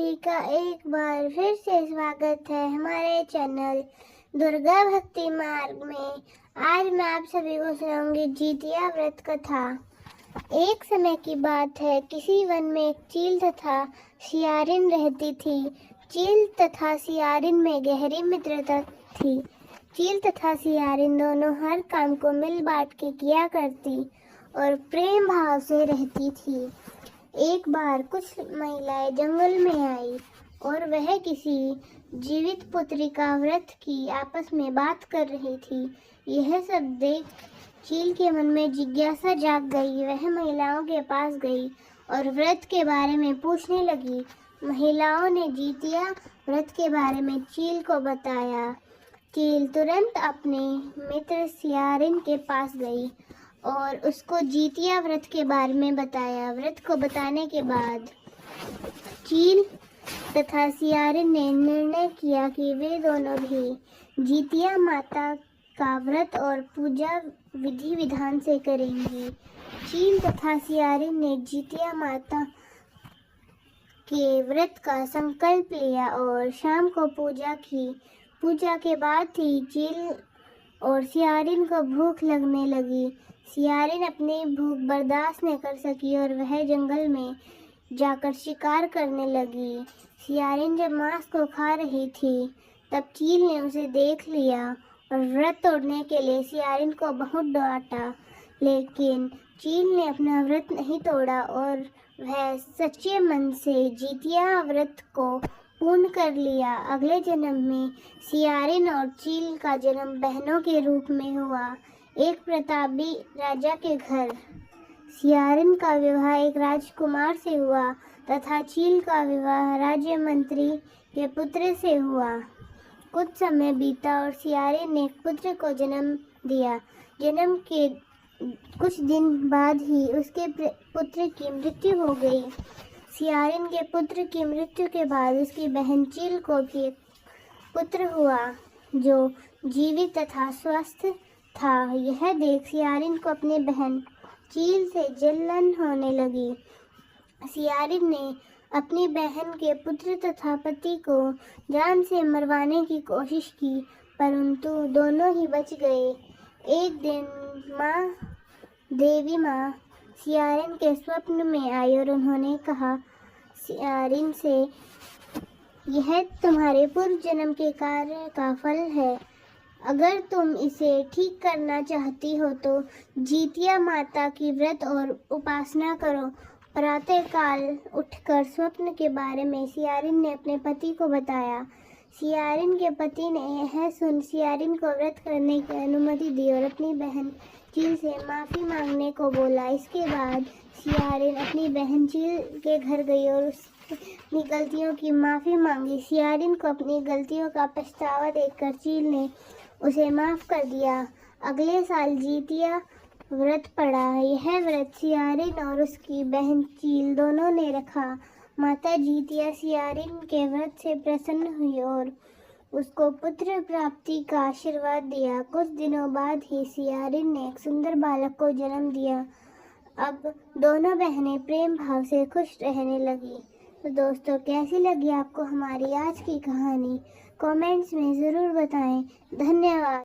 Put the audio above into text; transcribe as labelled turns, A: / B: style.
A: सभी का एक बार फिर से स्वागत है हमारे चैनल दुर्गा भक्ति मार्ग में। आज मैं आप सभी को सुनाऊंगी जितिया व्रत कथा। एक समय की बात है, किसी वन में एक चील तथा सियारिन रहती थी। चील तथा सियारिन में गहरी मित्रता थी। चील तथा सियारिन दोनों हर काम को मिल बांट के किया करती और प्रेम भाव से रहती थी। एक बार कुछ महिलाएं जंगल में आई और वह किसी जीवित पुत्री का व्रत की आपस में बात कर रही थी। यह सब देख चील के मन में जिज्ञासा जाग गई। वह महिलाओं के पास गई और व्रत के बारे में पूछने लगी। महिलाओं ने जितिया व्रत के बारे में चील को बताया। चील तुरंत अपने मित्र सियारिन के पास गई और उसको जितिया व्रत के बारे में बताया। व्रत को बताने के बाद चील तथा सियारिन ने निर्णय किया कि वे दोनों भी जितिया माता का व्रत और पूजा विधि विधान से करेंगी। चील तथा सियारिन ने जितिया माता के व्रत का संकल्प लिया और शाम को पूजा की। पूजा के बाद ही चील और सियारिन को भूख लगने लगी। सियारिन अपनी भूख बर्दाश्त न कर सकी और वह जंगल में जाकर शिकार करने लगी। सियारिन जब मांस को खा रही थी तब चील ने उसे देख लिया और व्रत तोड़ने के लिए सियारिन को बहुत डांटा, लेकिन चील ने अपना व्रत नहीं तोड़ा और वह सच्चे मन से जितिया व्रत को पूर्ण कर लिया। अगले जन्म में सियारिन और चील का जन्म बहनों के रूप में हुआ। एक प्रतापी राजा के घर सियारिन का विवाह एक राजकुमार से हुआ तथा चील का विवाह राज्य मंत्री के पुत्र से हुआ। कुछ समय बीता और सियारिन ने एक पुत्र को जन्म दिया। जन्म के कुछ दिन बाद ही उसके पुत्र की मृत्यु हो गई। सियारिन के पुत्र की मृत्यु के बाद उसकी बहन चील को भी एक पुत्र हुआ जो जीवित तथा स्वस्थ था। यह देख सियारिन को अपनी बहन चील से जलन होने लगी। सियारिन ने अपनी बहन के पुत्र तथा पति को जान से मरवाने की कोशिश की, परंतु दोनों ही बच गए। एक दिन देवी माँ सियारिन के स्वप्न में आई और उन्होंने कहा सियारिन से, यह तुम्हारे पूर्व जन्म के कार्य का फल है। अगर तुम इसे ठीक करना चाहती हो तो जितिया माता की व्रत और उपासना करो। प्रातःकाल उठकर स्वप्न के बारे में सियारिन ने अपने पति को बताया। सियारिन के पति ने यह सुन सियारिन को व्रत करने की अनुमति दी और अपनी बहन चील से माफ़ी मांगने को बोला। इसके बाद सियारिन अपनी बहन चील के घर गई और उसकी अपनी गलतियों की माफ़ी मांगी। सियारिन को अपनी गलतियों का पछतावा देखकर चील ने उसे माफ़ कर दिया। अगले साल जितिया व्रत पड़ा। यह व्रत सियारिन और उसकी बहन चील दोनों ने रखा। माता जितिया सियारिन के व्रत से प्रसन्न हुई और उसको पुत्र प्राप्ति का आशीर्वाद दिया। कुछ दिनों बाद ही सियारिन ने एक सुंदर बालक को जन्म दिया। अब दोनों बहनें प्रेम भाव से खुश रहने लगी। तो दोस्तों, कैसी लगी आपको हमारी आज की कहानी? कमेंट्स में ज़रूर बताएं। धन्यवाद।